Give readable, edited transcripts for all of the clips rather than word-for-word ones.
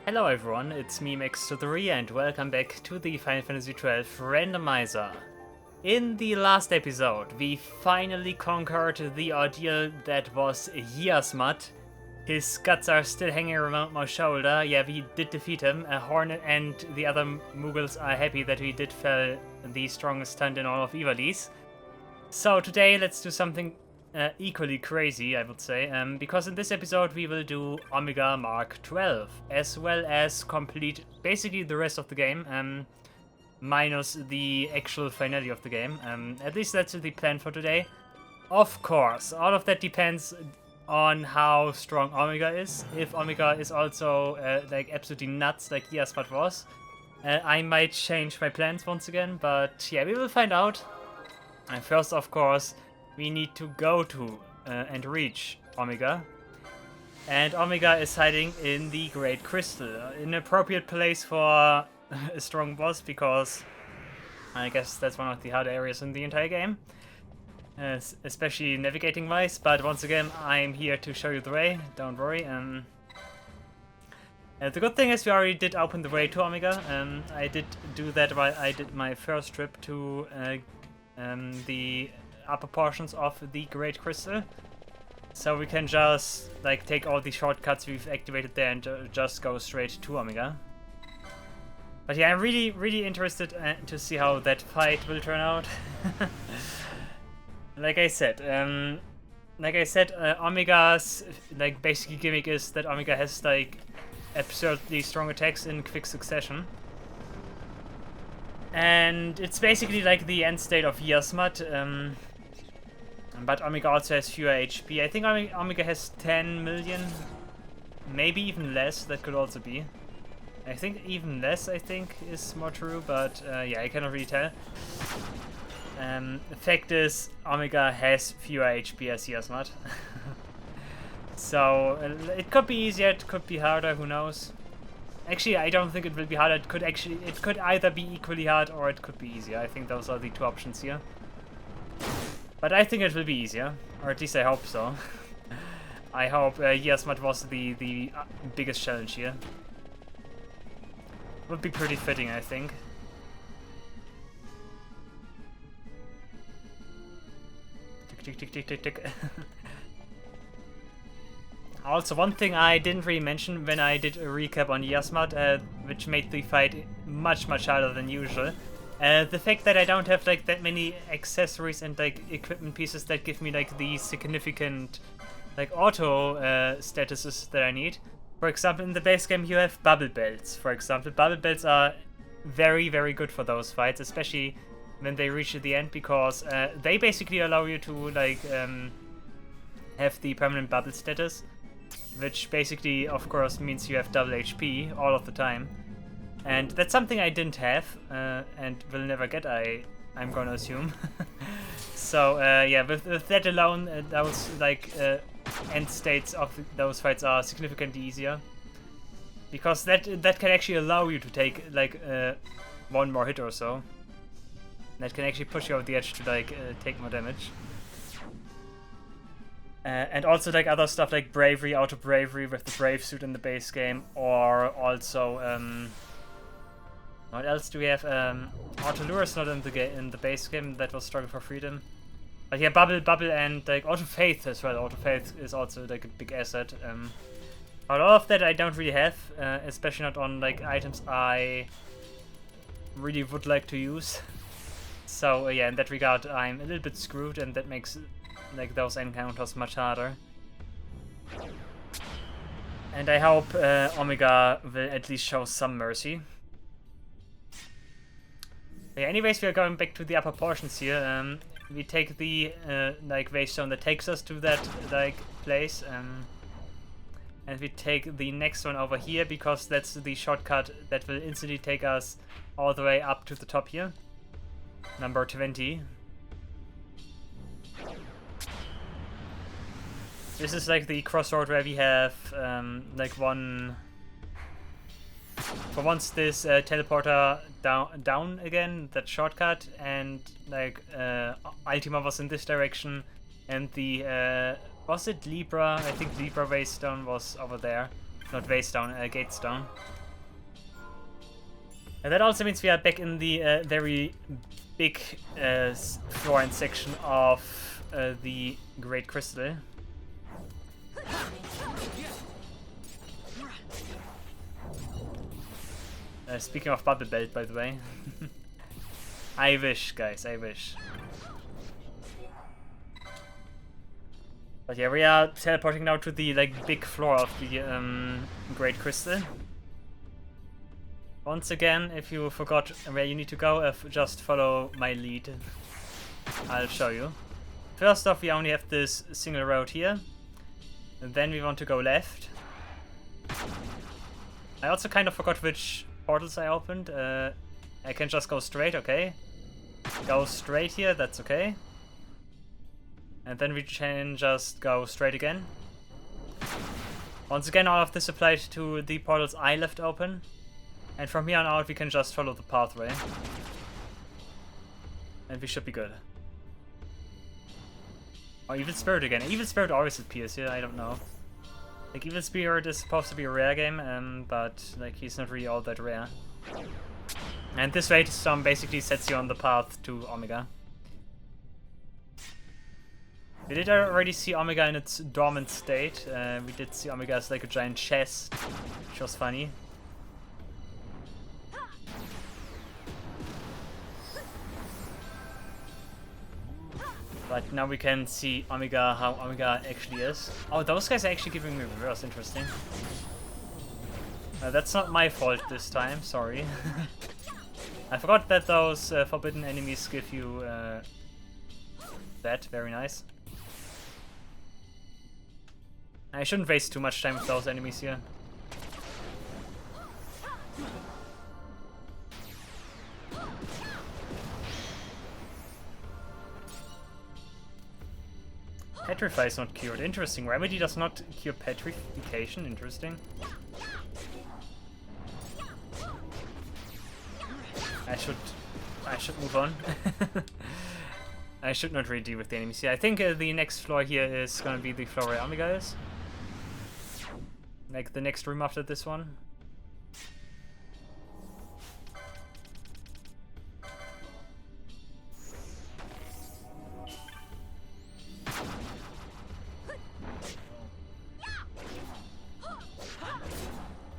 Hello everyone, it's me XII and welcome back to the Final Fantasy XII Randomizer. In the last episode, we finally conquered the ordeal that was Yasmat. His guts are still hanging around my shoulder. Yeah, we did defeat him. Hornet and the other Mughals are happy that we did fell the strongest hunt in all of Ivalice. So today let's do something equally crazy, I would say, because in this episode we will do Omega Mark 12, as well as complete basically the rest of the game, minus the actual finale of the game. At least that's the plan for today. Of course, all of that depends on how strong Omega is. If Omega is also like absolutely nuts like Yasmat was, I might change my plans once again, but yeah, we will find out. And first, of course, we need to go to and reach Omega. And Omega is hiding in the Great Crystal. An appropriate place for a strong boss, because I guess that's one of the harder areas in the entire game. Especially navigating wise, but once again, I'm here to show you the way, don't worry. The good thing is we already did open the way to Omega. I did do that while I did my first trip to the upper portions of the Great Crystal, so we can just like take all the shortcuts we've activated there and just go straight to Omega. But yeah, I'm really interested to see how that fight will turn out. Like I said, Omega's like basic gimmick is that Omega has like absurdly strong attacks in quick succession. And it's basically like the end state of Yasmat, but Omega also has fewer HP. I think Omega has 10 million, maybe even less, that could also be. I think even less, I think, is more true, but yeah, I cannot really tell. The fact is, Omega has fewer HP as Yasmat. So, it could be easier, it could be harder, who knows. Actually, I don't think it will be harder. It could either be equally hard or it could be easier. I think those are the two options here. But I think it will be easier, or at least I hope so. I hope Yasmat was the biggest challenge here. Would be pretty fitting, I think. Tick tick tick tick tick tick. Also, one thing I didn't really mention when I did a recap on Yasmat, which made the fight much harder than usual, the fact that I don't have like that many accessories and like equipment pieces that give me like the significant like auto statuses that I need. For example, in the base game you have bubble belts. For example, bubble belts are very good for those fights, especially when they reach the end, because they basically allow you to like have the permanent bubble status. Which basically, of course, means you have double HP all of the time. And that's something I didn't have, and will never get, I'm gonna assume. So, yeah, with that alone, those, like, end states of those fights are significantly easier. Because that can actually allow you to take, like, one more hit or so. That can actually push you over the edge to, like, take more damage. And also like other stuff like bravery, auto bravery with the brave suit in the base game, or also what else do we have? Auto lure is not in the base game. That was struggle for freedom. But yeah, bubble and like auto faith as well. Auto faith is also like a big asset. But all of that I don't really have, especially not on like items I really would like to use. So yeah, in that regard I'm a little bit screwed, and that makes like those encounters much harder. And I hope Omega will at least show some mercy. But yeah, anyways, we are going back to the upper portions here. We take the like waystone that takes us to that like place, and we take the next one over here, because that's the shortcut that will instantly take us all the way up to the top here. Number 20. This is like the crossroad where we have like one. For once, this teleporter down again, that shortcut, and like Ultima was in this direction, and the was it Libra? I think Libra Waystone was over there. Not base down, gates down. And that also means we are back in the very big floor and section of the Great Crystal. Speaking of Bubble Belt, by the way. I wish, guys, I wish. But yeah, we are teleporting now to the big floor of the Great Crystal. Once again, if you forgot where you need to go, just follow my lead. I'll show you. First off, we only have this single road here. And then we want to go left. I also kind of forgot which portals I opened. I can just go straight, okay. Go straight here, that's okay. And then we can just go straight again. Once again, all of this applied to the portals I left open. And from here on out, we can just follow the pathway. And we should be good. Oh, Evil Spirit again. Evil Spirit always appears here, I don't know. Like, Evil Spirit is supposed to be a rare game, but like he's not really all that rare. And this Rage Storm basically sets you on the path to Omega. We did already see Omega in its dormant state. We did see Omega as like a giant chest, which was funny. But now we can see Omega, how Omega actually is. Oh, those guys are actually giving me reverse, interesting. That's not my fault this time, sorry. I forgot that those forbidden enemies give you that, very nice. I shouldn't waste too much time with those enemies here. Petrify is not cured. Interesting. Remedy does not cure petrification. Interesting. I should move on. I should not really deal with the enemies here. I think the next floor here is gonna be the floor where Omega is. Like the next room after this one.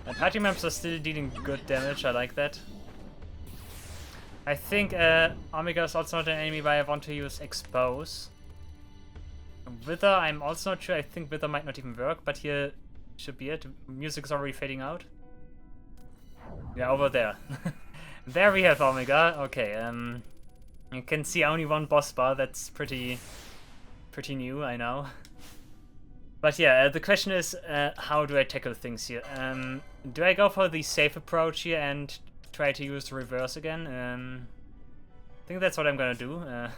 And party members are still dealing good damage, I like that. I think Omega is also not an enemy where I want to use Expose. Wither, I'm also not sure. I think Wither might not even work, but here should be it. Music's already fading out. Yeah, over there. There we have Omega. Okay, you can see only one boss bar. That's pretty new, I know. But yeah, the question is, how do I tackle things here? Do I go for the safe approach here and try to use the reverse again? I think that's what I'm gonna do. I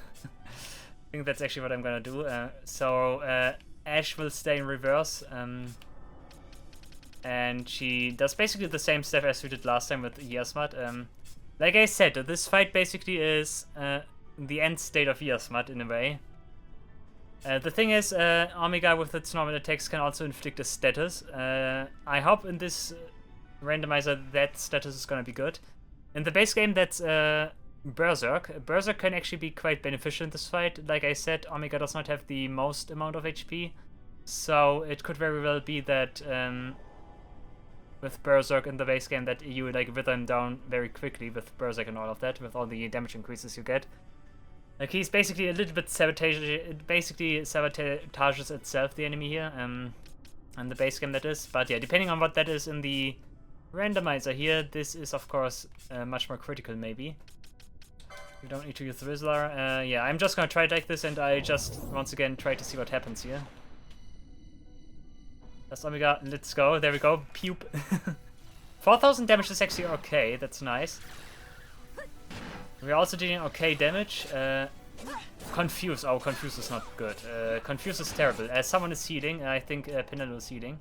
think that's actually what I'm gonna do. So Ash will stay in reverse, and she does basically the same stuff as we did last time with Yasmat. Like I said, this fight basically is the end state of Yasmat in a way. The thing is, Omega with its normal attacks can also inflict a status. I hope in this randomizer that status is gonna be good. In the base game, that's Berserk. Berserk can actually be quite beneficial in this fight. Like I said, Omega does not have the most amount of HP, so it could very well be that with Berserk in the base game that you like wither him down very quickly with Berserk and all of that, with all the damage increases you get. Like he's basically a little bit it basically sabotages itself, the enemy here, and the base game that is. But yeah, depending on what that is in the randomizer here, this is of course much more critical maybe. You don't need to use the Rizzler. Yeah, I'm just gonna try it like this, and I just once again try to see what happens here. That's Omega, let's go, there we go, Pupe. 4000 damage is actually okay, that's nice. We're also dealing okay damage. Confuse. Oh, Confuse is not good. Confuse is terrible. Someone is healing. I think Pinello is healing.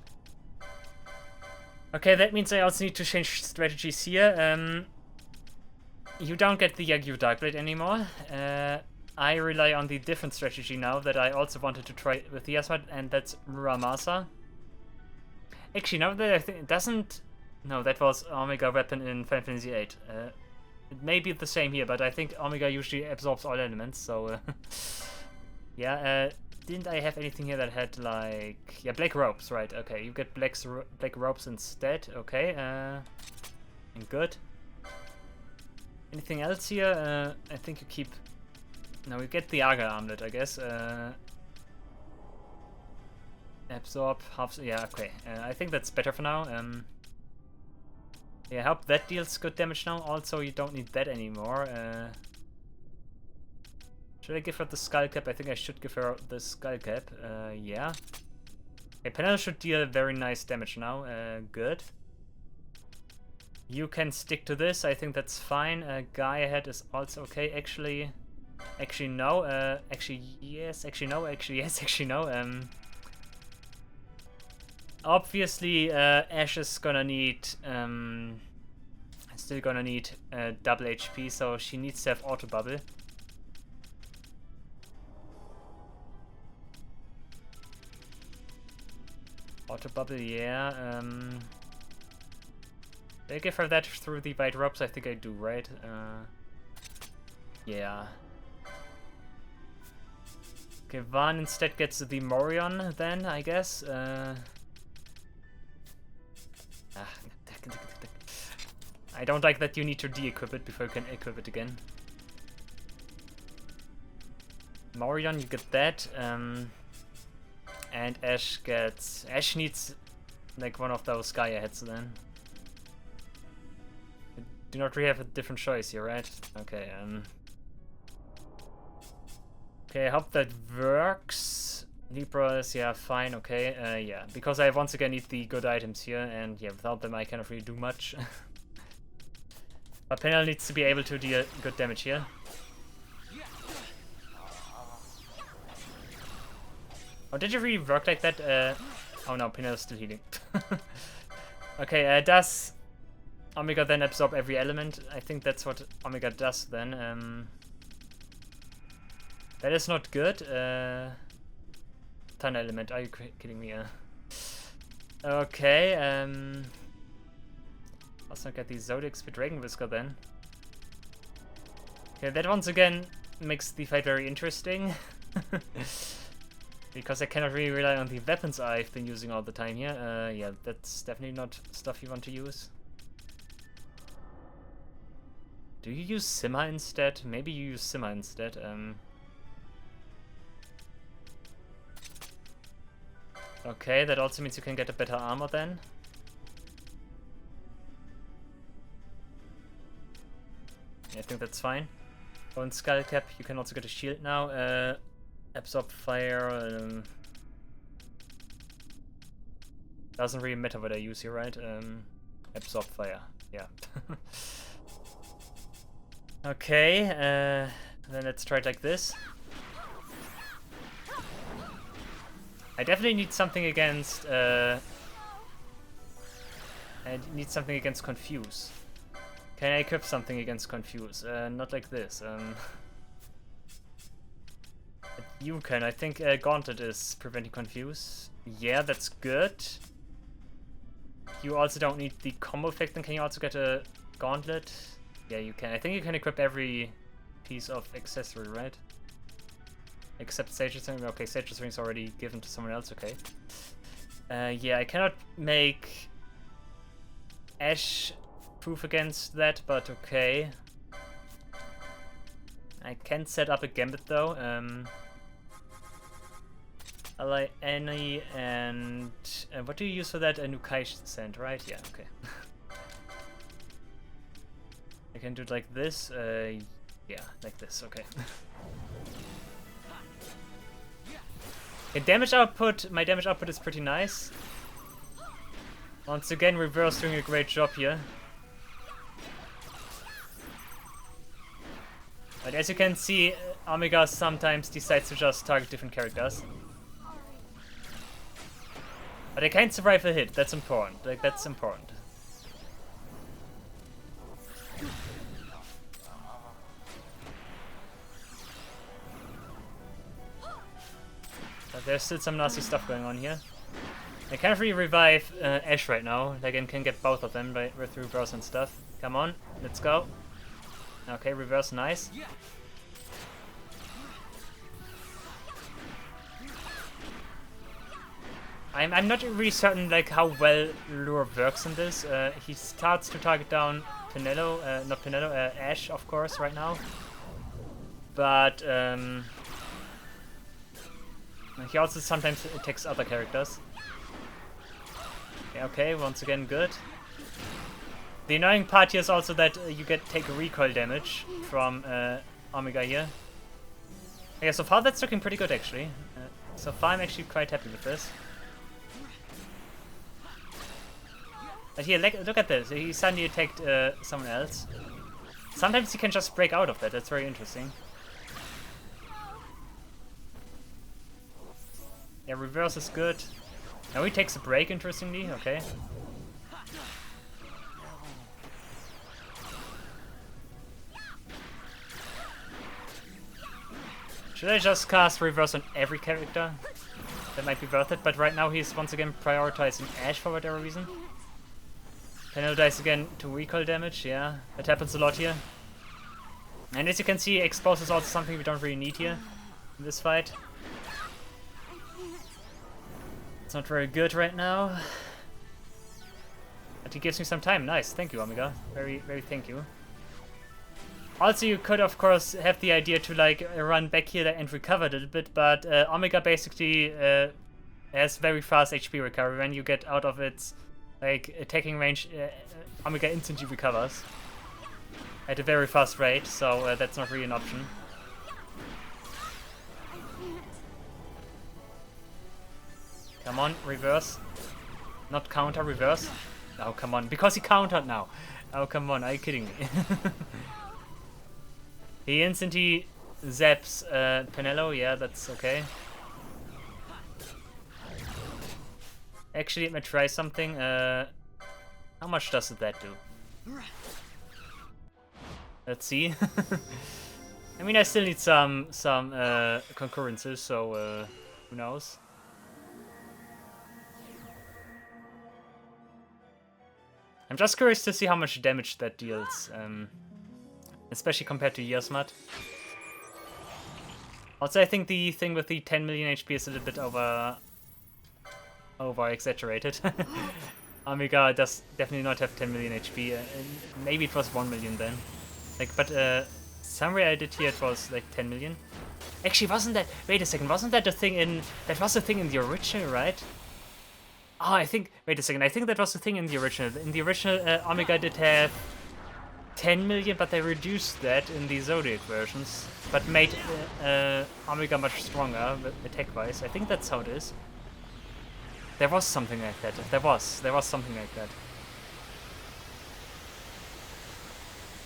Okay, that means I also need to change strategies here. You don't get the Yagyu Darkblade anymore. I rely on the different strategy now that I also wanted to try with Yasmat, and that's Muramasa. Actually, now that I think it doesn't. No, that was Omega weapon in Final Fantasy VIII. It may be the same here, but I think Omega usually absorbs all elements. So yeah. Didn't I have anything here that had like black ropes? Right. Okay, you get black ropes instead. Okay. And good. Anything else here? I think you keep. No, you get the Aga armlet, I guess. Absorb half. Yeah, okay. I think that's better for now. Yeah, hope that deals good damage now. Also, you don't need that anymore. Should I give her the skull cap? I think I should give her the skull cap. Yeah. Okay, Fainaru should deal very nice damage now. Good. You can stick to this. I think that's fine. Guy ahead is also okay. Actually no. Actually yes. Actually no. Actually yes. Actually no. Obviously, Ash is gonna need, still gonna need double HP, so she needs to have auto bubble. Auto bubble, yeah. Did I give her that through the white ropes? I think I do, right? Yeah. Okay, Van instead gets the Morion then, I guess. I don't like that you need to de-equip it before you can equip it again. Morion, you get that. And Ash gets... Ash needs like one of those Gaia heads then. You do not really have a different choice here, right? Okay, okay, I hope that works. Libras, yeah, fine, okay, yeah. Because I once again need the good items here, and yeah, without them I cannot really do much. But Fainaru needs to be able to deal good damage here. Oh, did you really work like that? Oh no, Fainaru's still healing. Okay, does Omega then absorb every element? I think that's what Omega does then. That is not good. Thunder element, are you kidding me? Okay, also get the Zodiac with Dragon Whisker then. Okay, that once again makes the fight very interesting. Because I cannot really rely on the weapons I've been using all the time here. Yeah, that's definitely not stuff you want to use. Do you use Simha instead? Maybe you use Simha instead. Okay, that also means you can get a better armor then. Yeah, I think that's fine. Bone Skull Cap, you can also get a shield now. Absorb fire. Doesn't really matter what I use here, right? Absorb fire, yeah. Okay, then let's try it like this. I definitely need something against, I need something against Confuse. Can I equip something against Confuse? Not like this. You can. I think Gauntlet is preventing Confuse. Yeah, that's good. You also don't need the combo effect, and can you also get a Gauntlet? Yeah, you can. I think you can equip every piece of accessory, right? Except Sage's Ring. Okay, Sage's Ring is already given to someone else, okay. Yeah, I cannot make Ash proof against that, but okay. I can set up a Gambit though. Ally Annie and what do you use for that? A Nukai Sand, right? Yeah, okay. I can do it like this. Yeah, like this, okay. Okay, damage output, my damage output is pretty nice. Once again, Reverse doing a great job here. But as you can see, Omega sometimes decides to just target different characters. But I can't survive a hit, that's important. Like, that's important. But there's still some nasty stuff going on here. I can't really revive Ash right now. Like, I can get both of them with reverse and stuff. Come on, let's go. Okay, reverse, nice. I'm not really certain like how well Lure works in this. He starts to target down Ash, of course, right now. But he also sometimes attacks other characters. Okay, once again, good. The annoying part here is also that you take recoil damage from Omega here. Yeah, so far that's looking pretty good actually. So far I'm actually quite happy with this. But here, look at this. He suddenly attacked someone else. Sometimes he can just break out of that. That's very interesting. Yeah, reverse is good. Now he takes a break, interestingly. Okay. Should I just cast reverse on every character? That might be worth it, but right now he's once again prioritizing Ash for whatever reason. Fainaru dies again to recoil damage, yeah. That happens a lot here. And as you can see, Expose is also something we don't really need here in this fight. It's not very good right now. But he gives me some time. Nice, thank you, Omega. Very, very thank you. Also, you could, of course, have the idea to like run back here and recover a little bit, but Omega basically has very fast HP recovery. When you get out of its like attacking range, Omega instantly recovers at a very fast rate, so that's not really an option. Come on, reverse. Not counter, reverse. Oh, come on, because he countered now. Oh, come on, are you kidding me? He instantly zaps Penelo, yeah, that's okay. Actually, let me try something. How much does that do? Let's see. I mean, I still need some concurrences, so who knows? I'm just curious to see how much damage that deals. Especially compared to Yasmat. Also, I think the thing with the 10 million HP is a little bit over exaggerated. Omega does definitely not have 10 million HP. Maybe it was 1 million then. Like, but somewhere I did hear it was like 10 million. Actually, wasn't that? Wait a second, wasn't that the thing in? That was the thing in the original, right? Oh, I think. Wait a second, I think that was the thing in the original. In the original, Omega did have 10 million, but they reduced that in the Zodiac versions, but made Omega much stronger attack-wise. I think that's how it is. There was something like that. There was something like that.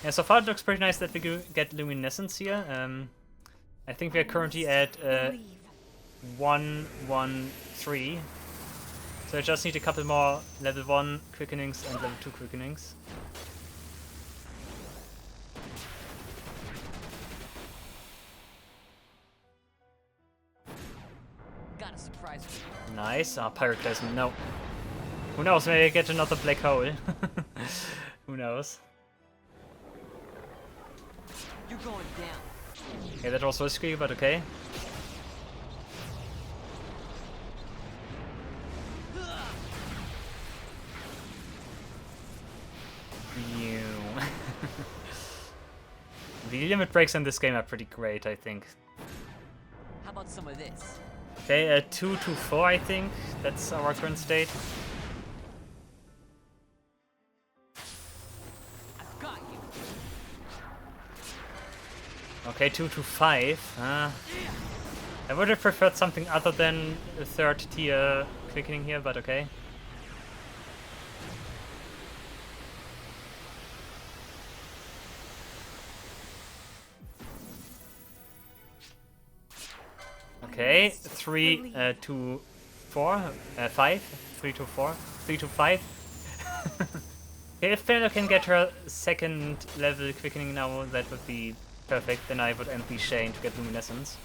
Yeah, so far it looks pretty nice that we get Luminescence here. I think we are currently at 113. So I just need a couple more level 1 quickenings and level 2 quickenings. Nice. Ah, Pyroclasm, no. Who knows, maybe I get another black hole. Who knows? You're going down. Okay, that was risky, but okay. The limit breaks in this game are pretty great, I think. How about some of this? Okay, 2 to 4, I think. That's our current state. I've got you. Okay, 2 to 5. I would have preferred something other than a 3rd tier quickening here, but okay. Okay, 3 to 4, 5, 3 to 4, 3 to 5. Okay, if Fainaru can get her 2nd level quickening now, that would be perfect. Then I would end the chain to get Luminescence.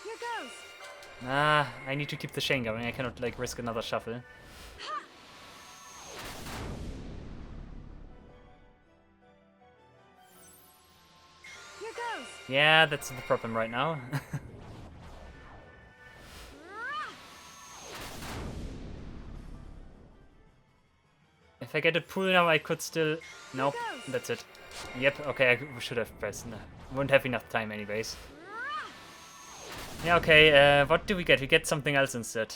Here goes. Ah, I need to keep the chain going. I cannot like risk another shuffle. Here goes. Yeah, that's the problem right now. If I get a pull now, I could still... Nope, that's it. Yep, okay, I should have pressed. No, wouldn't have enough time anyways. Yeah, okay, what do we get? We get something else instead.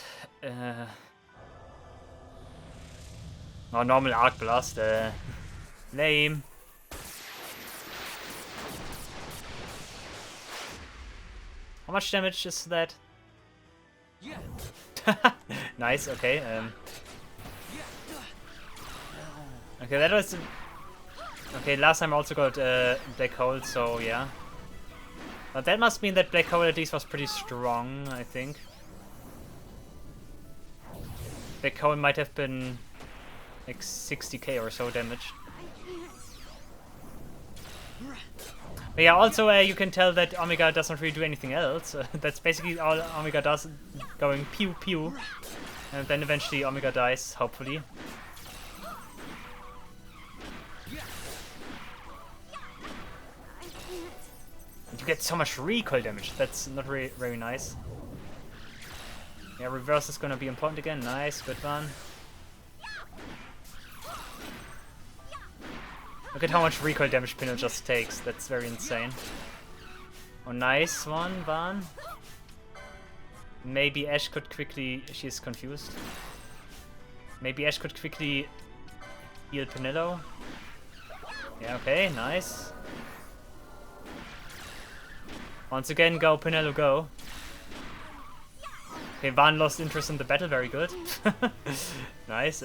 Oh, normal Arc Blast. Lame. How much damage is that? Nice, okay. Okay, that was... Okay, last time I also got Black Hole, so yeah. But that must mean that Black Hole at least was pretty strong, I think. Black Hole might have been like 60k or so damage. But yeah, also you can tell that Omega doesn't really do anything else. That's basically all Omega does, going pew pew. And then eventually Omega dies, hopefully. And you get so much recoil damage, that's not very nice. Yeah, reverse is gonna be important again, nice, good one. Look at how much recoil damage Pinel just takes, that's very insane. Oh, nice one, Van. Maybe Ash could quickly... She's confused. Maybe Ash could quickly heal Pinello. Yeah, okay, nice. Once again, go Pinello, go. Okay, Van lost interest in the battle, very good. Nice.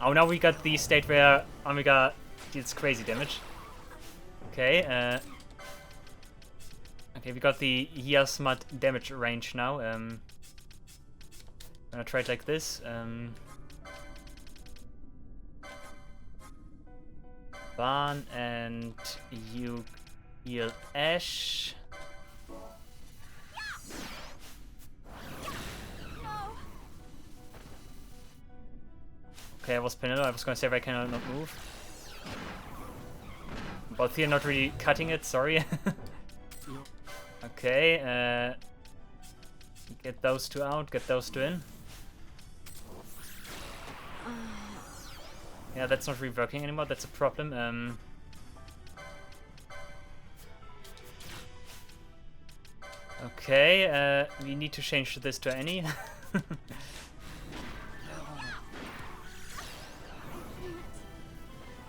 Oh, now we got the state where Omega deals crazy damage. Okay, okay, we got the Yasmat damage range now. I'm gonna try it like this. Van and you heal Ash. Okay, I was Pinello. I was gonna say if I cannot not move. Both here not really cutting it, sorry. Okay, get those two out, get those two in. Yeah, that's not really working anymore, that's a problem. Okay, we need to change this to any.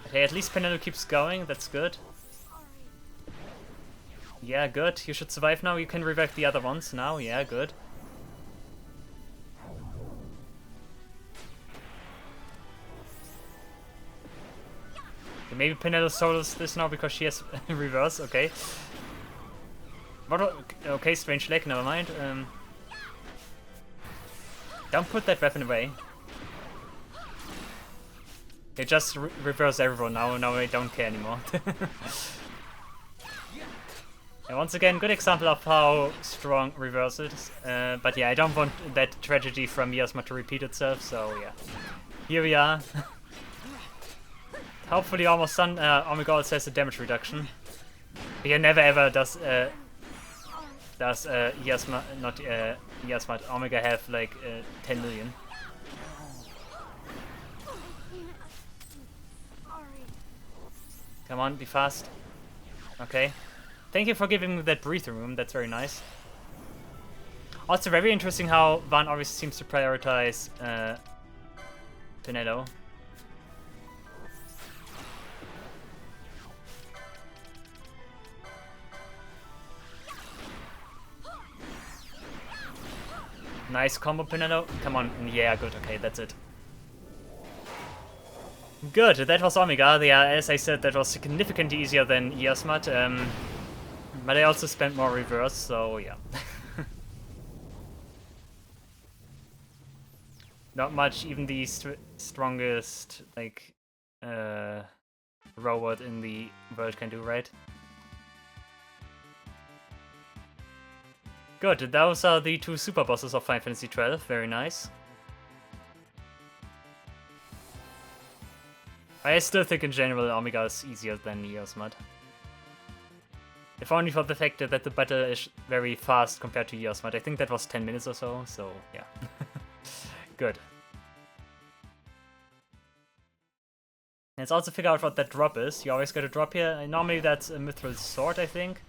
Okay, at least Pinello keeps going, that's good. Yeah, good. You should survive now. You can revive the other ones now. Yeah, good. Okay, maybe Pinello solos this now because she has reverse. Okay. What? Okay, strange leg. Never mind. Don't put that weapon away. Okay, just reverse everyone now. Now I don't care anymore. And once again, good example of how strong reverse is. But yeah, I don't want that tragedy from Yasma to repeat itself, so yeah. Here we are. Hopefully almost done. Omega also has a damage reduction. But yeah, never ever does Yasma, not Yasma, Omega have like 10 million. Come on, be fast. Okay. Thank you for giving me that breathing room, that's very nice. Also very interesting how Van always seems to prioritize Pinello. Nice combo, Pinello. Come on, yeah, good, okay, that's it. Good, that was Omega. Yeah, as I said, that was significantly easier than Yasmat. But I also spent more reverse, so yeah. Not much, even the strongest, like, robot in the world can do, right? Good, those are the two super bosses of Final Fantasy XII. Very nice. I still think in general Omega is easier than Eos Mod. If only for the fact that the battle is very fast compared to Eos Mod. I think that was 10 minutes or so yeah. Good. Let's also figure out what that drop is. You always get a drop here. Normally that's a Mithril Sword, I think.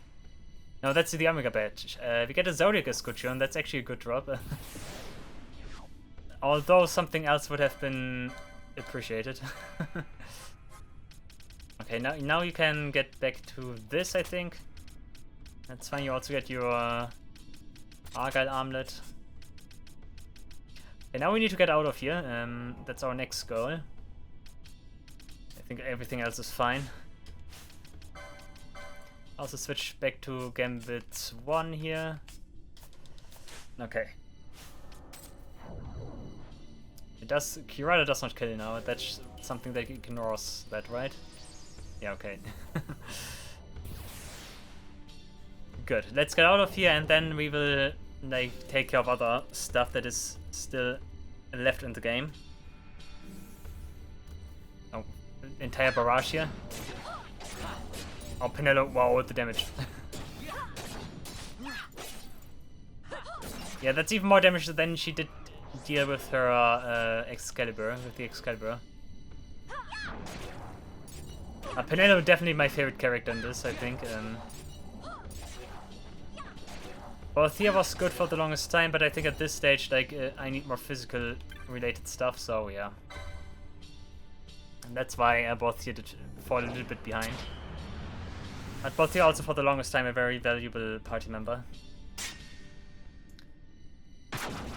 No, that's the Omega badge. We get a Zodiac Escutcheon, that's actually a good drop. Although something else would have been appreciated. Okay, now you can get back to this, I think. That's fine, you also get your Argyle Armlet. Okay, now we need to get out of here. That's our next goal. I think everything else is fine. Also switch back to Gambit 1 here. Okay. Kirada does not kill now, that's something that ignores that, right? Yeah, okay. Good, let's get out of here and then we will like take care of other stuff that is still left in the game. Oh, entire barrage here. Oh, Penelo, wow, the damage. Yeah, that's even more damage than she did deal with her Excalibur, with the Excalibur. Penelo definitely my favorite character in this, I think. Thea was good for the longest time, but I think at this stage, like, I need more physical related stuff, so yeah. And that's why Thea did fall a little bit behind. But Thea also for the longest time a very valuable party member.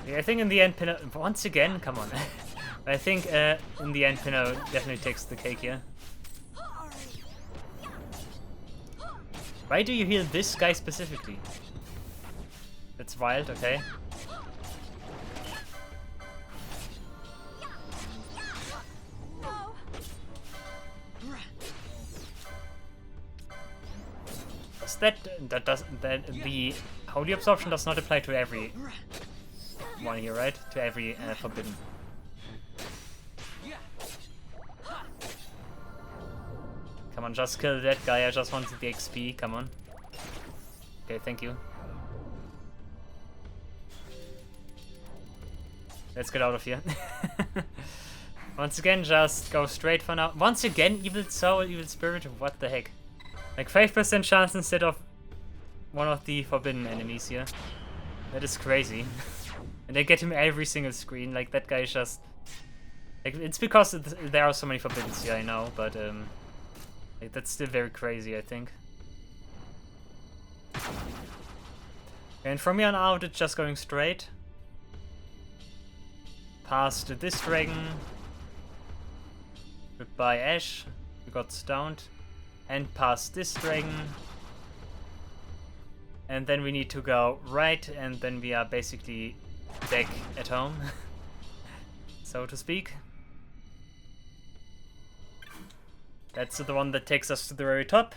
Yeah, I think in the end, Pino, once again, come on. I think in the end, Pino definitely takes the cake here. Why do you heal this guy specifically? That's wild, okay. The Holy Absorption does not apply to every one here, right? To every forbidden. Come on, just kill that guy. I just wanted the XP. Come on. Okay, thank you. Let's get out of here. Once again, just go straight for now. Once again, Evil Soul, Evil Spirit, what the heck? Like 5% chance instead of one of the forbidden enemies here. That is crazy. And they get him every single screen, like that guy is just... Like, it's because there are so many forbiddens here, I know, but like, that's still very crazy, I think. And from here on out, it's just going straight. Past this dragon. Goodbye, Ash. We got stoned. And past this dragon. And then we need to go right, and then we are basically back at home, so to speak. That's the one that takes us to the very top.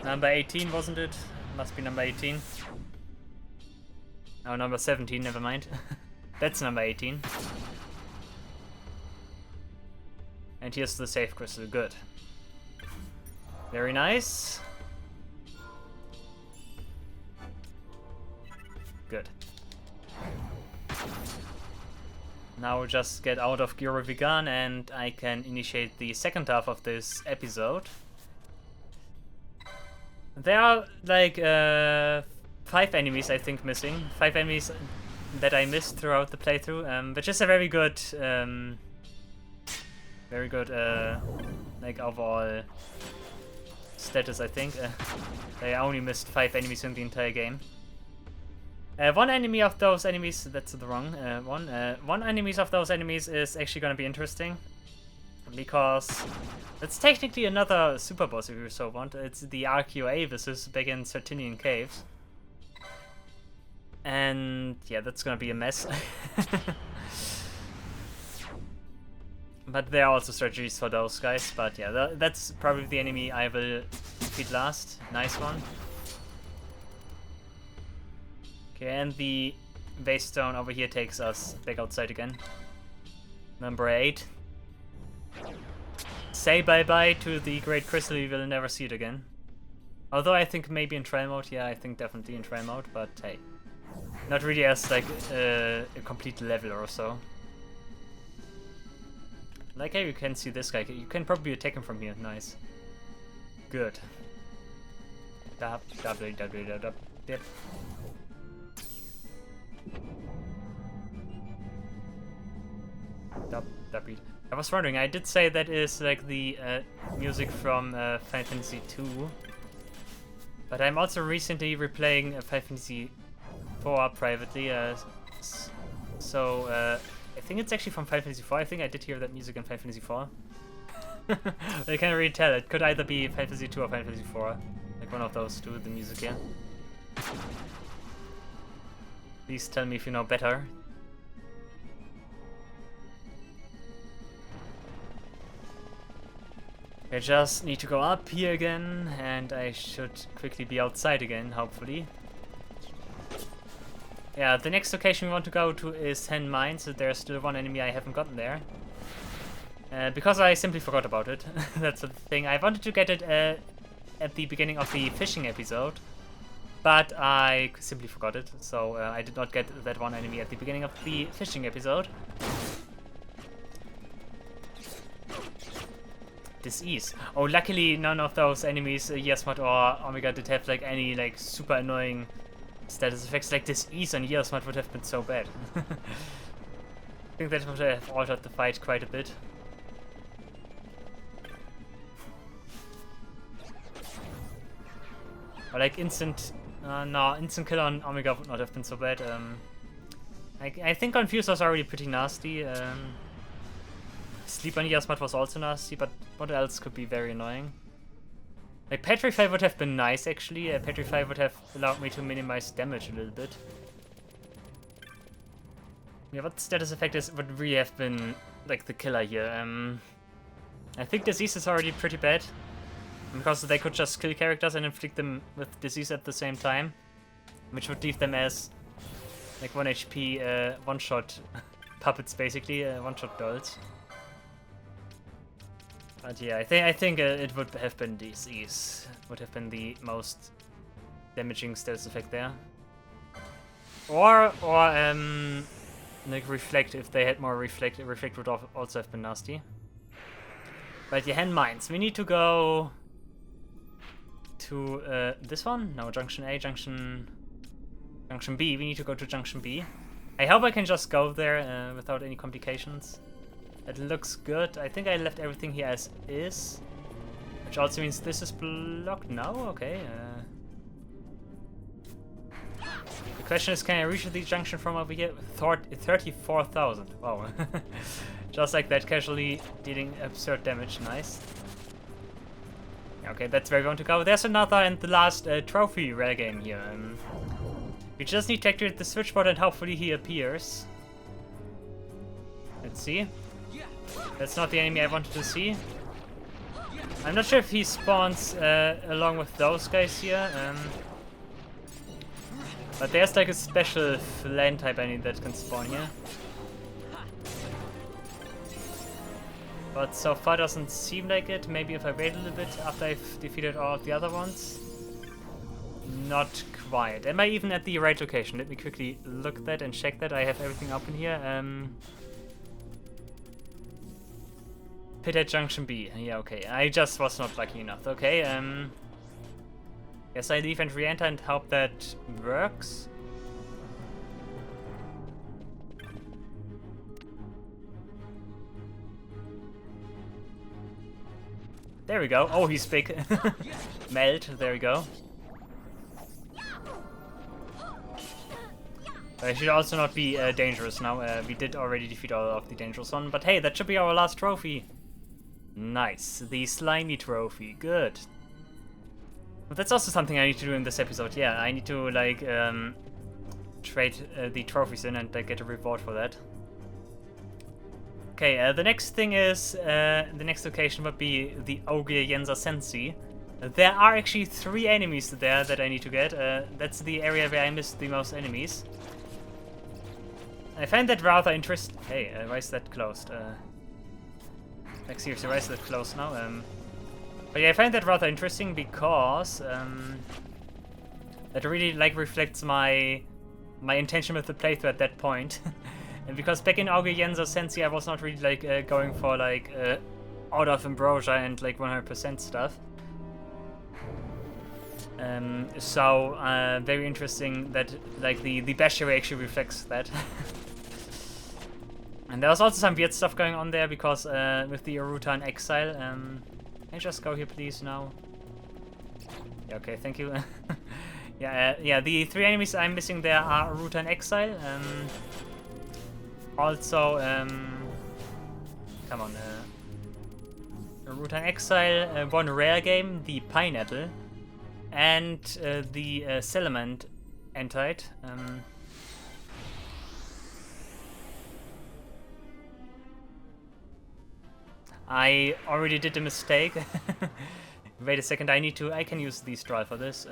Number 18, wasn't it? Must be number 18. Oh, number 17, never mind. That's number 18. And here's the save crystal, good. Very nice. Good. Now just get out of Gyrovigan and I can initiate the second half of this episode. There are like 5 enemies I think missing. 5 enemies that I missed throughout the playthrough, which is a very good like overall status, I think. I only missed 5 enemies in the entire game. One enemy of those enemies, that's the wrong one. One enemies of those enemies is actually going to be interesting. Because it's technically another super boss if you so want. It's the RQA versus back in Sartinian Caves. And yeah, that's going to be a mess. But there are also strategies for those guys. But yeah, that's probably the enemy I will defeat last. Nice one. Okay, and the base stone over here takes us back outside again. Number 8. Say bye-bye to the Great Crystal, we will never see it again. Although I think maybe in trial mode, yeah, I think definitely in trial mode, but hey. Not really as like a complete level or so. Like how you can see this guy, you can probably attack him from here, nice. Good. Dip. I was wondering, I did say that is like the music from Final Fantasy II. But I'm also recently replaying Final Fantasy IV privately, so I think it's actually from Final Fantasy IV. I think I did hear that music in Final Fantasy IV. I can't really tell, it could either be Final Fantasy II or Final Fantasy IV. Like one of those two, the music here. Please tell me if you know better. I just need to go up here again, and I should quickly be outside again, hopefully. Yeah, the next location we want to go to is 10 Mines, so there's still one enemy I haven't gotten there. Because I simply forgot about it. That's the thing. I wanted to get it at the beginning of the fishing episode, but I simply forgot it, so I did not get that one enemy at the beginning of the fishing episode. Disease. Oh, luckily none of those enemies, Yasmat or Omega, did have like any like super annoying status effects. Like Disease on Yasmat would have been so bad. I think that would have altered the fight quite a bit. Or like instant kill on Omega would not have been so bad. I think Confuse was already pretty nasty. Sleep on Yasmat was also nasty, but what else could be very annoying? Like Petrify would have been nice actually. Petrify would have allowed me to minimize damage a little bit. Yeah, what status effect would really have been like the killer here? I think Disease is already pretty bad, because they could just kill characters and inflict them with disease at the same time, which would leave them as like 1 HP, one-shot puppets basically, one-shot dolls. But yeah, I think it would have been Disease. Would have been the most damaging status effect there. Or like Reflect, if they had more Reflect. Reflect would also have been nasty. But yeah, Hand Mines. We need to go to this one? No, Junction A, Junction B. We need to go to Junction B. I hope I can just go there without any complications. It looks good. I think I left everything here as is, which also means this is blocked now. Okay. The question is, can I reach the junction from over here? 34,000. Wow. Just like that, casually dealing absurd damage. Nice. Okay, that's where we want to go. There's another and the last trophy rare game here. We just need to activate the switchboard and hopefully he appears. Let's see. That's not the enemy I wanted to see. I'm not sure if he spawns along with those guys here. But there's like a special Flan type enemy that can spawn here. But so far doesn't seem like it. Maybe if I wait a little bit after I've defeated all of the other ones. Not quite. Am I even at the right location? Let me quickly look at that and check that. I have everything open here. Pit at Junction B. Yeah, okay. I just was not lucky enough. Okay, guess I leave and re-enter and hope that works. There we go. Oh, he's big. Melt. There we go. But it should also not be dangerous now. We did already defeat all of the dangerous one. But hey, that should be our last trophy. Nice. The slimy trophy. Good. But that's also something I need to do in this episode. Yeah, I need to like trade the trophies in and get a reward for that. Okay, the next thing is, the next location would be the Ogre Yenza Sensi. There are actually 3 enemies there that I need to get. That's the area where I missed the most enemies. I find that rather interesting. Hey, why is that closed? Like seriously, why is that closed now? But yeah, I find that rather interesting because that really like reflects my intention with the playthrough at that point. And because back in XII Sensi I was not really like going for like out of ambrosia and like 100% stuff. So very interesting that like the bestiary actually reflects that. And there was also some weird stuff going on there because with the Aruta in exile. Can I just go here please now? Yeah, okay, thank you. Yeah, the 3 enemies I'm missing there are Aruta in exile. Also, come on, Aruta in exile, 1 rare game, the Pineapple, and the Salamand Entite. I already did a mistake. Wait a second, I can use the straw for this.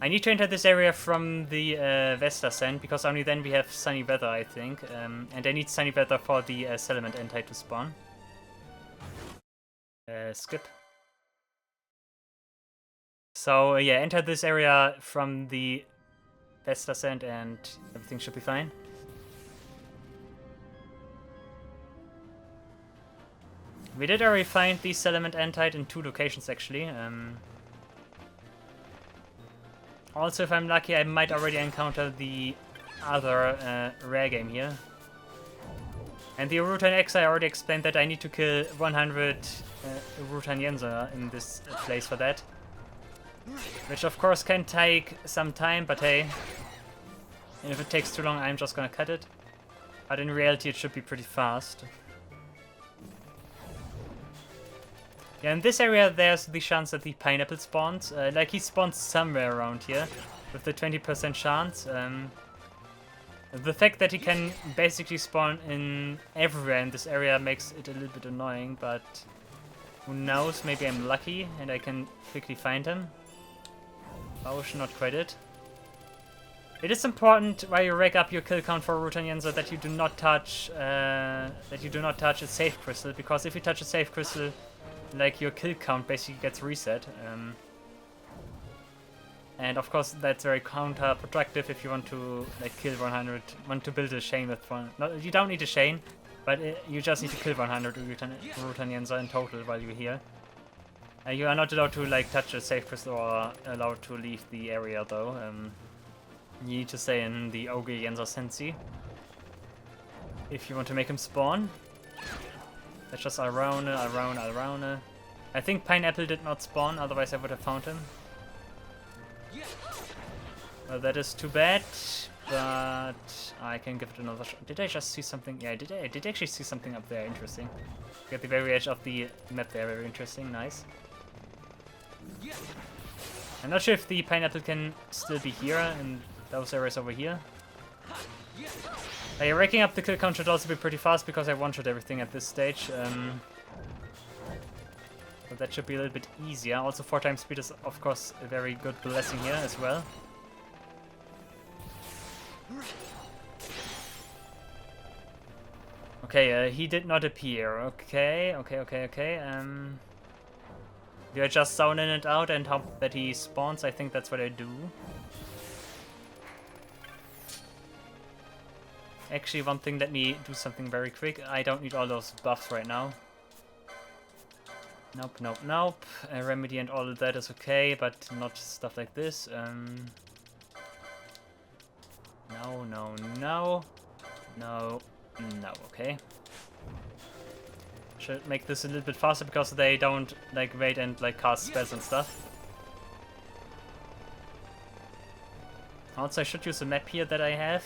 I need to enter this area from the West Ascent, because only then we have sunny weather, I think. And I need sunny weather for the Salamand Entite to spawn. Skip. So yeah, enter this area from the West Ascent and everything should be fine. We did already find the Salamand Entite in 2 locations actually. Also, if I'm lucky, I might already encounter the other rare game here. And the Aruta in Exile, I already explained that I need to kill 100 Aruta Yenza in this place for that. Which of course can take some time, but hey. If it takes too long, I'm just gonna cut it. But in reality, it should be pretty fast. Yeah, in this area, there's the chance that the Pineapple spawns. Like, he spawns somewhere around here, with the 20% chance. The fact that he can basically spawn in everywhere in this area makes it a little bit annoying, but who knows, maybe I'm lucky and I can quickly find him. Oh, not quite it. It is important while you rake up your kill count for Aruta Yenza that you do not touch a safe crystal, because if you touch a safe crystal, like your kill count basically gets reset. And of course that's very counterproductive if you want to like kill 100, want to build a chain with one. No, you don't need a chain, but you just need to kill 100 Aruta Yenza in total while you're here. You are not allowed to like touch a safe crystal or allowed to leave the area though. You need to stay in the XII Sensi if you want to make him spawn. That's just around. I think Pineapple did not spawn, otherwise I would have found him. Well, that is too bad, but I can give it another shot. Did I just see something? Yeah, I did actually see something up there. Interesting. At the very edge of the map there, very interesting. Nice. I'm not sure if the Pineapple can still be here in those areas over here. Raking up the kill count should also be pretty fast because I one-shot everything at this stage. So that should be a little bit easier. Also 4 times speed is of course a very good blessing here as well. Okay, he did not appear. Okay. Do I just zone in and out and hope that he spawns? I think that's what I do. Actually, one thing, let me do something very quick. I don't need all those buffs right now. Nope. Remedy and all of that is okay, but not stuff like this. No. Okay. Should make this a little bit faster because they don't like wait and like cast spells and stuff. Also, I should use a map here that I have.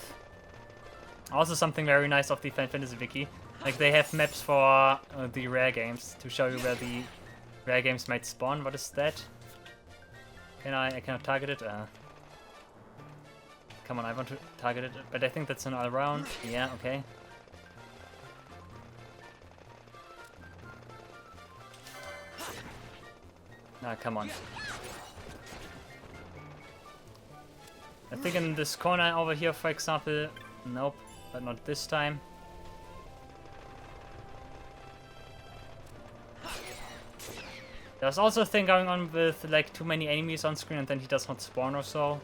Also, something very nice of the Final Fantasy Wiki. Like, they have maps for the rare games to show you where the rare games might spawn. What is that? I cannot target it? Come on, I want to target it, but I think that's an all around. Yeah, okay. Ah, come on. I think in this corner over here, for example. Nope, but not this time. There's also a thing going on with like too many enemies on screen and then he does not spawn or so.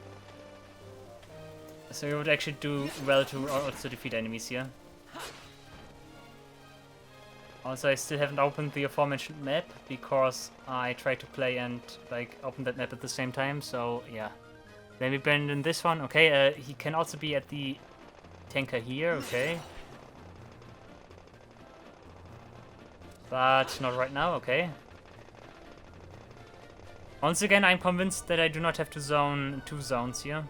So you would actually do well to also defeat enemies here. Also, I still haven't opened the aforementioned map because I tried to play and like open that map at the same time. So yeah, then we bend in this one. Okay, he can also be at the tanker here. Okay, but not right now. Okay. Once again, I'm convinced that I do not have to zone 2 zones here.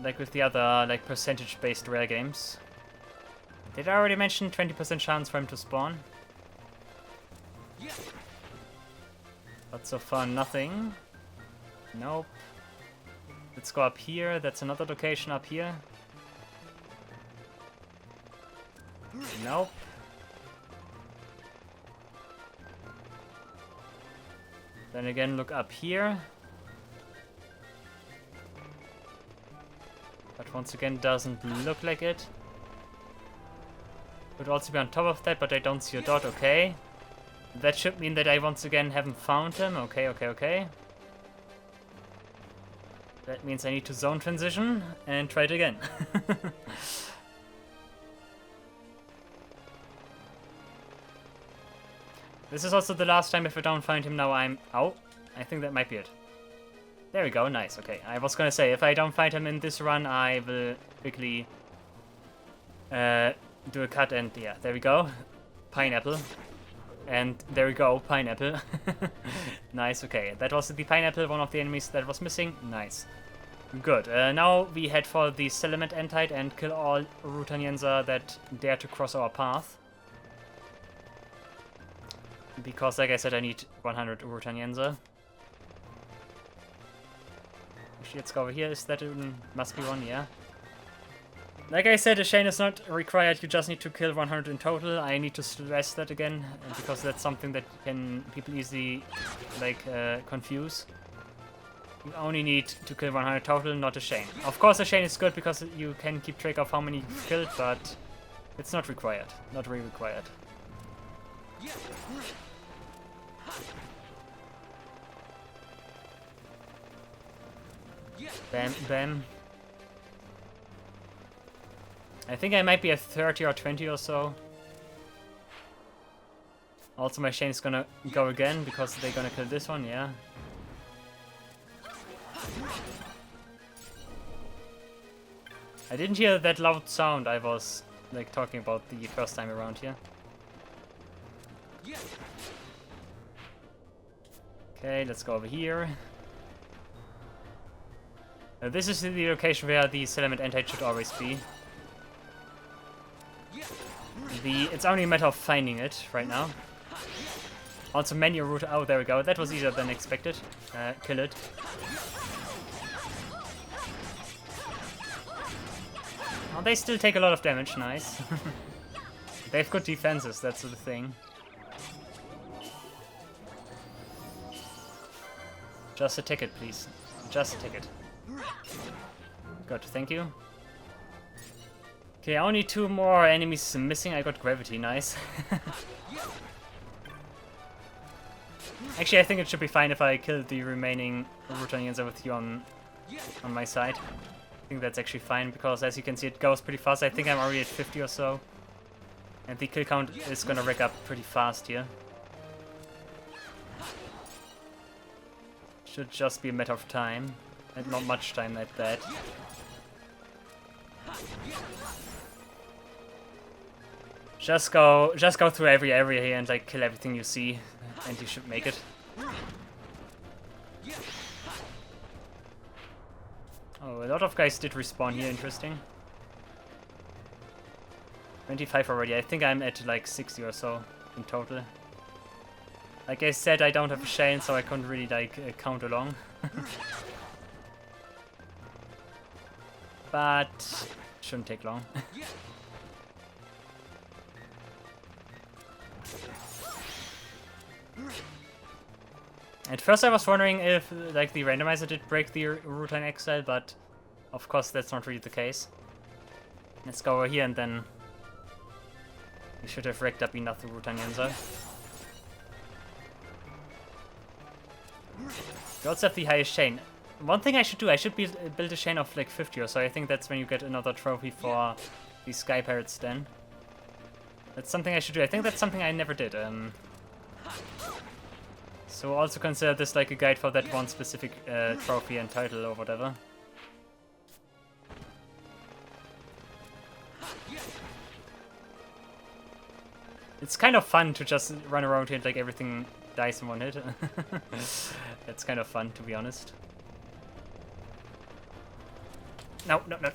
Like with the other like percentage-based rare games. Did I already mention 20% chance for him to spawn? But so far nothing. Nope. Let's go up here. That's another location up here. Nope. Then again, look up here. But once again, doesn't look like it. Could also be on top of that, but I don't see a dot. Okay. That should mean that I once again haven't found him. Okay, okay, okay. That means I need to zone transition and try it again. This is also the last time if I don't find him now I'm... Oh, I think that might be it. There we go, nice, okay. I was gonna say, if I don't find him in this run, I will quickly do a cut and yeah, there we go. Pineapple. And there we go, pineapple. Nice, okay. That was the pineapple, one of the enemies that was missing. Nice. Good. Now we head for the Settlement Entite and kill all Rutanienser that dare to cross our path. Because, like I said, I need 100 Rutanienser. Actually, let's go over here. Is that must be one, yeah. Like I said, a chain is not required. You just need to kill 100 in total. I need to stress that again, because that's something that people easily like confuse. You only need to kill 100 total, not a chain. Of course, a chain is good because you can keep track of how many you've killed, but it's not required. Not really required. Bam, bam. I think I might be at 30 or 20 or so. Also, my chain's gonna go again because they're gonna kill this one, yeah. I didn't hear that loud sound I was like talking about the first time around here. Okay, let's go over here. This is the location where the Settlement Entite should always be. It's only a matter of finding it right now. Also, menu route. Oh, there we go. That was easier than expected. Kill it. Oh, they still take a lot of damage. Nice. They have good defenses. That's the thing. Just a ticket, please. Just a ticket. Good, thank you. Okay, only 2 more enemies missing. I got gravity, nice. Actually, I think it should be fine if I kill the remaining Rutanienser with you on my side. I think that's actually fine, because as you can see, it goes pretty fast. I think I'm already at 50 or so. And the kill count is gonna rack up pretty fast here. Should just be a matter of time. And not much time at that. Just go through every area here and like kill everything you see, and you should make it. Oh, a lot of guys did respawn here, interesting. 25 already, I think I'm at like 60 or so in total. Like I said, I don't have a chain, so I couldn't really like count along. But shouldn't take long. At first I was wondering if, like, the randomizer did break the Routine Exile, but of course that's not really the case. Let's go over here and then we should have racked up enough the Routine Yensa. We also have the highest chain. One thing I should do, I should build a chain of like 50 or so. I think that's when you get another trophy for the Sky Pirates then. That's something I should do. I think that's something I never did. So also consider this like a guide for that one specific trophy and title or whatever. It's kind of fun to just run around here and like everything dies in one hit. That's kind of fun, to be honest. No, no, no.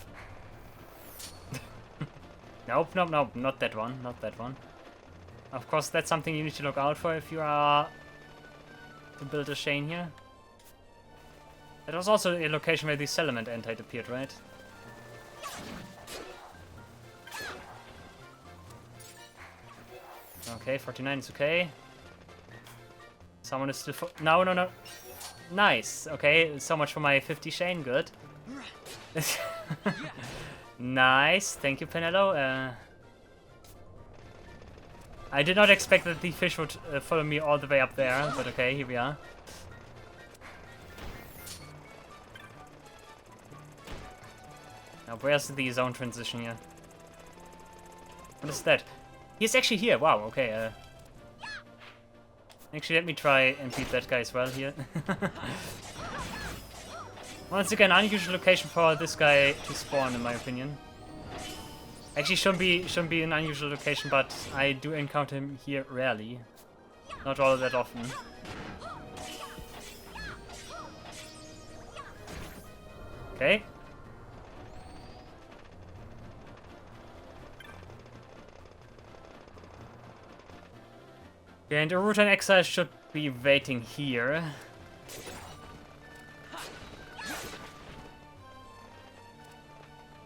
Nope, nope, nope, not that one, not that one. Of course, that's something you need to look out for if you are to build a chain here. That was also a location where the Salamand Entite appeared, right? Okay, 49 is okay. Someone is still no, no, no. Nice. Okay, so much for my 50 chain. Good. Nice. Thank you, Penelo. I did not expect that the fish would follow me all the way up there, but okay, here we are. Now, where's the zone transition here? What is that? He's actually here. Wow, okay. Actually, let me try and beat that guy as well here. Once again, unusual location for this guy to spawn, in my opinion. Actually, shouldn't be an unusual location, but I do encounter him here rarely. Not all that often. Okay. And the Routine Exile should be waiting here.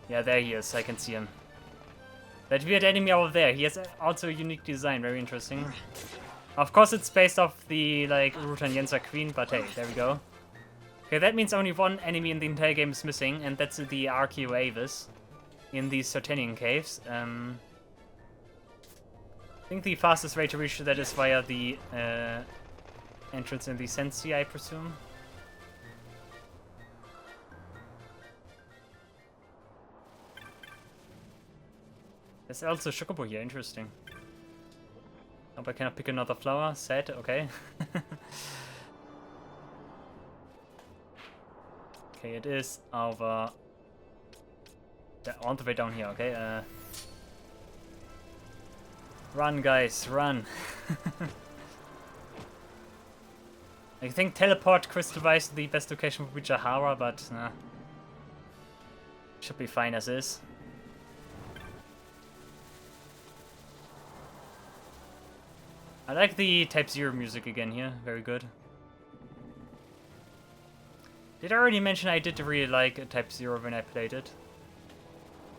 Yeah, there he is. I can see him. That weird enemy over there. He has also a unique design. Very interesting. Of course, it's based off the like Routine Yensa Queen, but hey, there we go. Okay, that means only one enemy in the entire game is missing, and that's the Archaeoavis in the Sartanian caves. I think the fastest way to reach that is via the entrance in the Sensi, I presume. There's also Chocobo here, interesting. Hope I cannot pick another flower. Sad, okay. Okay, it is over... all the way down here, okay. Run, guys, run. I think teleport Crystal Vice, the best location would be Jahara, but should be fine as is. I like the Type 0 music again here, very good. Did I already mention I did really like Type 0 when I played it?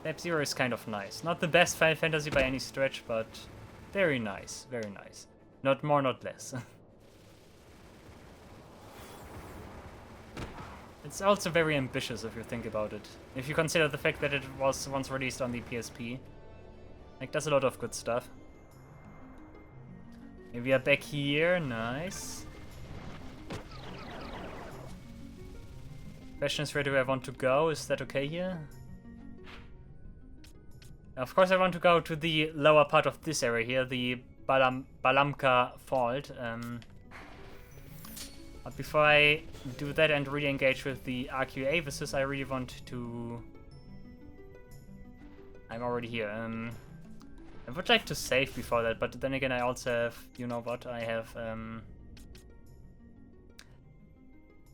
Type 0 is kind of nice. Not the best Final Fantasy by any stretch, but very nice, very nice. Not more, not less. It's also very ambitious if you think about it. If you consider the fact that it was once released on the PSP. Like, does a lot of good stuff. Maybe we are back here, nice. Question is, where do I want to go? Is that okay here? Of course I want to go to the lower part of this area here, the Balamka Fault. But before I do that and really engage with the Archaeoavises, I really want to... I'm already here. I would like to save before that, but then again I also have, you know what, I have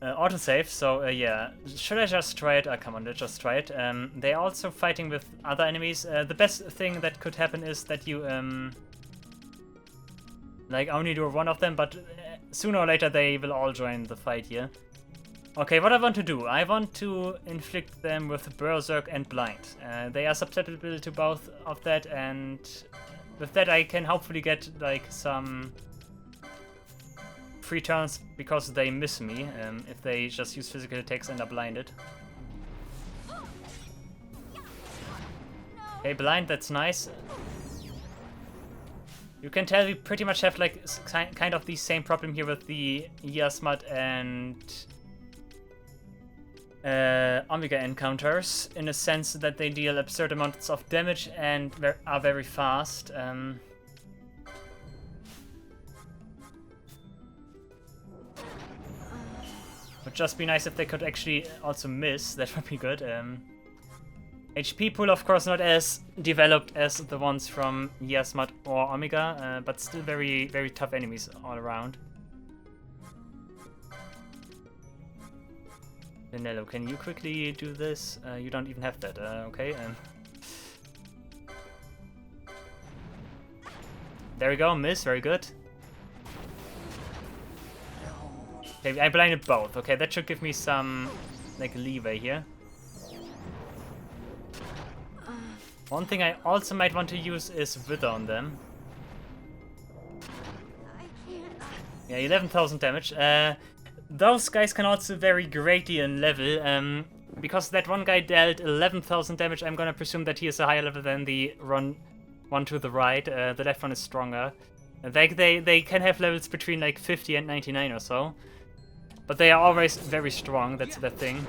autosave, so yeah. Should I just try it? Come on, let's just try it. They're also fighting with other enemies. The best thing that could happen is that you like only do one of them, but sooner or later they will all join the fight here. Okay, what I want to do, I want to inflict them with Berserk and Blind. They are susceptible to both of that, and with that I can hopefully get like some 3 turns because they miss me. If they just use physical attacks and are blinded. Okay, blind, that's nice. You can tell we pretty much have like kind of the same problem here with the Yasmat and Omega encounters, in a sense that they deal absurd amounts of damage and are very fast. Would just be nice if they could actually also miss, that would be good. HP pool, of course, not as developed as the ones from Yasmat or Omega, but still very, very tough enemies all around. Vanello, can you quickly do this? You don't even have that, okay. There we go, miss, very good. Okay, I blinded both, okay, that should give me some, like, leeway here. One thing I also might want to use is Wither on them. Yeah, 11,000 damage. Those guys can also vary greatly in level. Because that one guy dealt 11,000 damage, I'm gonna presume that he is a higher level than the one to the right. The left one is stronger. They can have levels between like 50 and 99 or so. But they are always very strong, that's the thing.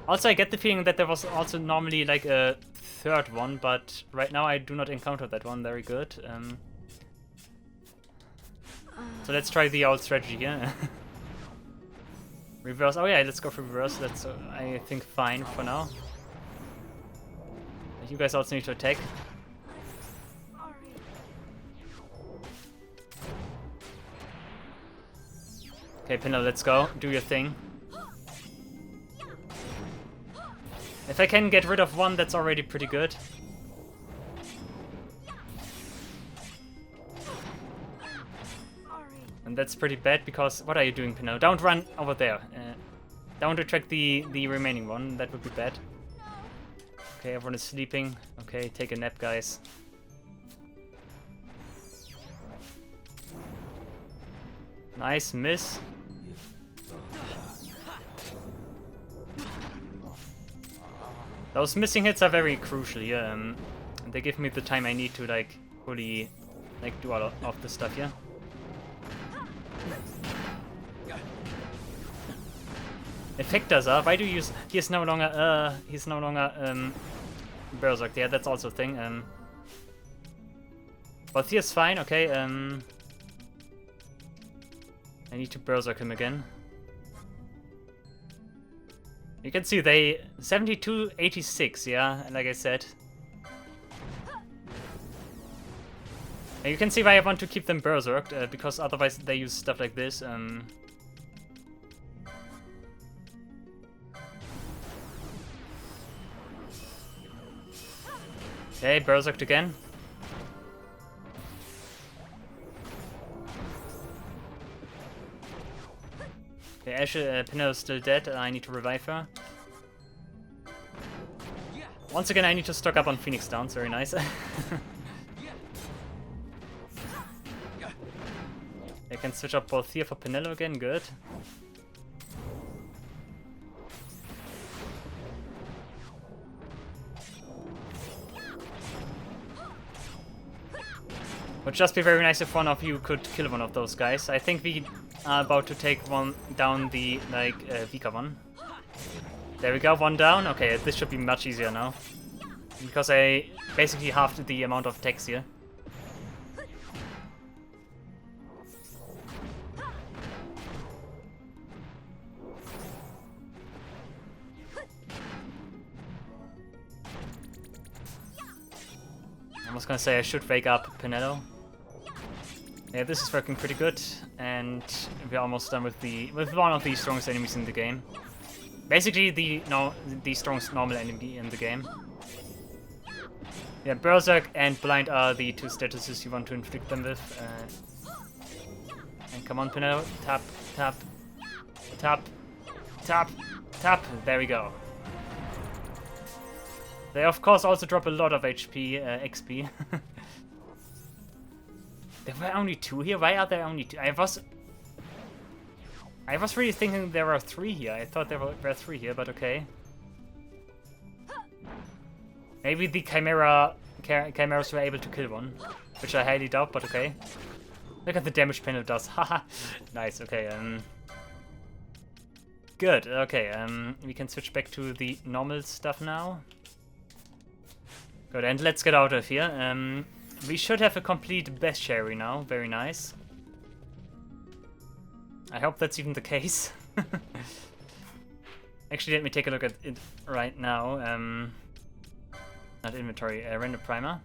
Also, I get the feeling that there was also normally like a third one, but right now I do not encounter that one. Very good. So let's try the old strategy here. Reverse. Oh yeah, let's go for reverse. That's I think fine for now. You guys also need to attack. Okay, Pinot, let's go. Do your thing. If I can get rid of one, that's already pretty good. And that's pretty bad because... What are you doing, Pinot? Don't run over there. Don't attract the remaining one. That would be bad. Okay, everyone is sleeping. Okay, take a nap, guys. Nice miss. Those missing hits are very crucial here. They give me the time I need to like fully like do all of the stuff here. Effectors are. Why do you use? He's no longer Berserk. Yeah, that's also a thing. But here's fine. Okay. I need to Berserk him again. You can see they 72-86, yeah, like I said. And you can see why I want to keep them berserked, because otherwise they use stuff like this. Okay, berserked again. Okay, Pinot is still dead. I need to revive her. Once again, I need to stock up on Phoenix Downs. Very nice. I can switch up both here for Pinello again. Good. Would just be very nice if one of you could kill one of those guys. I think we are about to take one down the weaker one. There we go, one down. Okay, this should be much easier now. Because I basically halved the amount of attacks here. I was gonna say I should wake up Pinello. Yeah, this is working pretty good, and we're almost done with one of the strongest enemies in the game. Basically, the strongest normal enemy in the game. Yeah, Berserk and Blind are the two statuses you want to inflict them with. And come on, Pinello, tap, tap, tap, tap, tap. There we go. They of course also drop a lot of HP, XP. There were only 2 here? Why are there only 2? I was really thinking there were 3 here. I thought there were 3 here, but okay. Maybe the chimeras were able to kill one, which I highly doubt, but okay. Look at the damage panel does. Haha. Nice, okay. Good, okay. We can switch back to the normal stuff now. Good, and let's get out of here. We should have a complete bestiary now. Very nice. I hope that's even the case. Actually, let me take a look at it right now. Not inventory, random primer.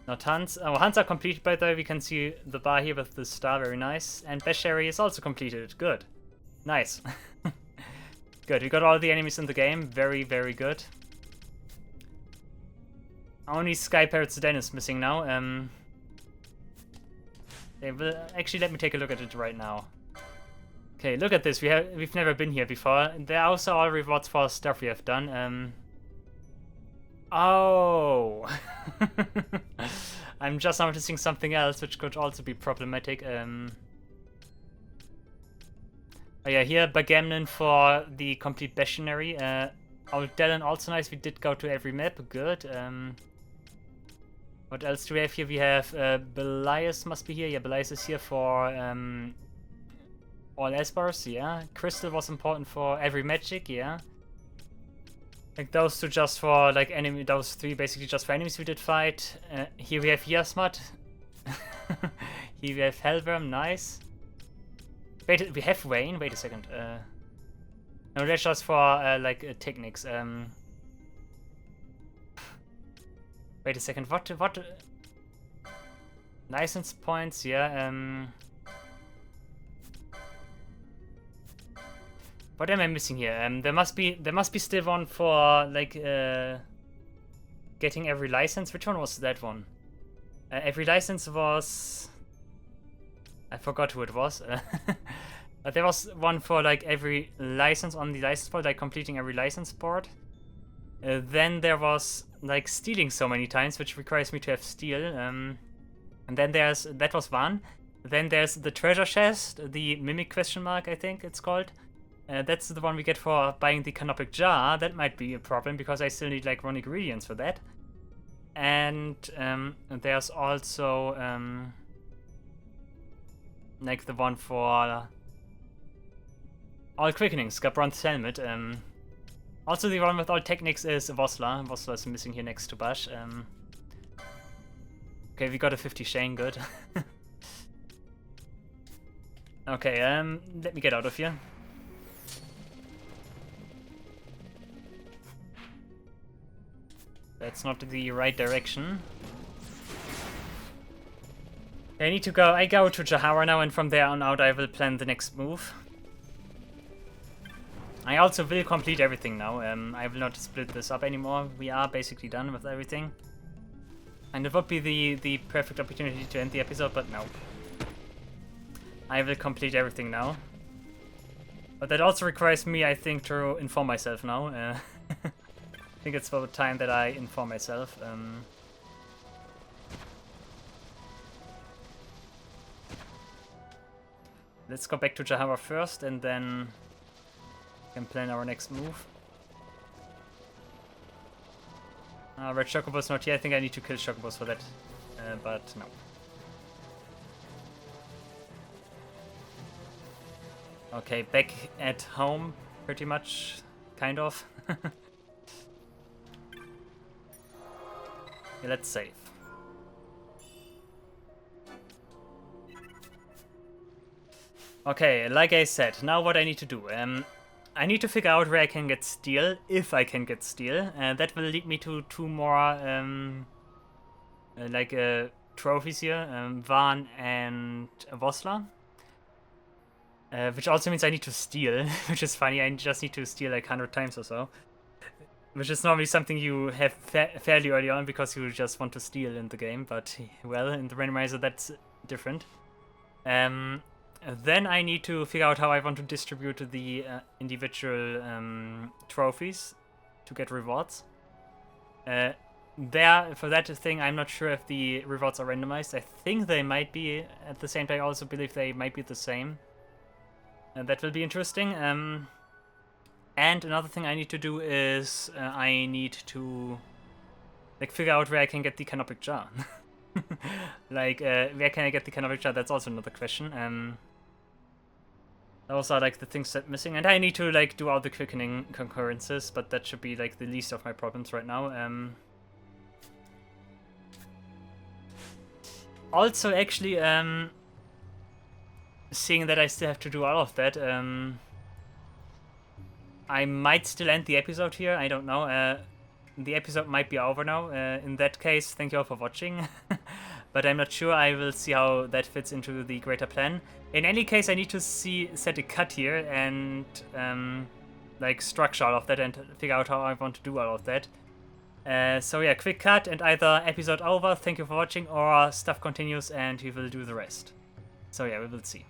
Not Hans. Oh, Hans are completed, by the way. We can see the bar here with the star. Very nice. And bestiary is also completed. Good. Nice. Good. We got all the enemies in the game. Very, very good. Only Sky Pirate's Den is missing now. Actually, let me take a look at it right now. Okay, look at this. We've never been here before. There are also all rewards for stuff we have done. Oh, I'm just noticing something else, which could also be problematic. Oh yeah, here Bagamnon for the complete bestiary. Old Dallin also nice. We did go to every map. Good. What else do we have here? We have Belias must be here. Yeah, Belias is here for all Espars. Yeah, Crystal was important for every magic. Yeah, like those 2 just for like enemy. Those 3 basically just for enemies we did fight. Here we have Yasmat. Here we have Hellworm. Nice. Wait, we have Wayne. Wait a second. No, that's just for like techniques. Wait a second. What? License points? Yeah. What am I missing here? There must be still one for like getting every license. Which one was that one? Every license was. I forgot who it was. But there was one for like every license on the license board, like completing every license board. Then there was like stealing so many times, which requires me to have steal. And then that was one. Then there's the treasure chest, the mimic question mark, I think it's called. That's the one we get for buying the canopic jar. That might be a problem because I still need like raw ingredients for that. And there's also like the one for all quickenings, Gabron's helmet. Also the one with all techniques is Vosla. Vosla is missing here next to Bash. Okay, we got a 50 Shane, good. Okay, let me get out of here. That's not the right direction. I need to go. I go to Jahara now, and from there on out I will plan the next move. I also will complete everything now. I will not split this up anymore. We are basically done with everything. And it would be the perfect opportunity to end the episode, but no. I will complete everything now. But that also requires me, I think, to inform myself now. I think it's about time that I inform myself. Let's go back to Jahara first, and then we can plan our next move. Red Chocobo's not here. I think I need to kill Chocobos for that, but no. Okay, back at home, pretty much, kind of. Yeah, let's save. Okay, like I said, now what I need to do. I need to figure out where I can get steel, if I can get steel. That will lead me to 2 more trophies here, Van and Vosla. Which also means I need to steal, which is funny. I just need to steal like 100 times or so. Which is normally something you have fairly early on because you just want to steal in the game. But, well, in the randomizer that's different. Then I need to figure out how I want to distribute the individual trophies to get rewards. for that thing, I'm not sure if the rewards are randomized. I think they might be. At the same time, I also believe they might be the same. And that will be interesting. And another thing I need to do is I need to like figure out where I can get the canopic jar. Like, where can I get the canopic jar? That's also another question. Those are like the things that missing, and I need to like do all the quickening concurrences, but that should be like the least of my problems right now. Also, actually, seeing that I still have to do all of that, I might still end the episode here. I don't know. The episode might be over now. In that case, thank you all for watching. But I'm not sure. I will see how that fits into the greater plan. In any case, I need to set a cut here and like structure all of that and figure out how I want to do all of that. So yeah, quick cut and either episode over, thank you for watching, or stuff continues and we will do the rest. So yeah, we will see.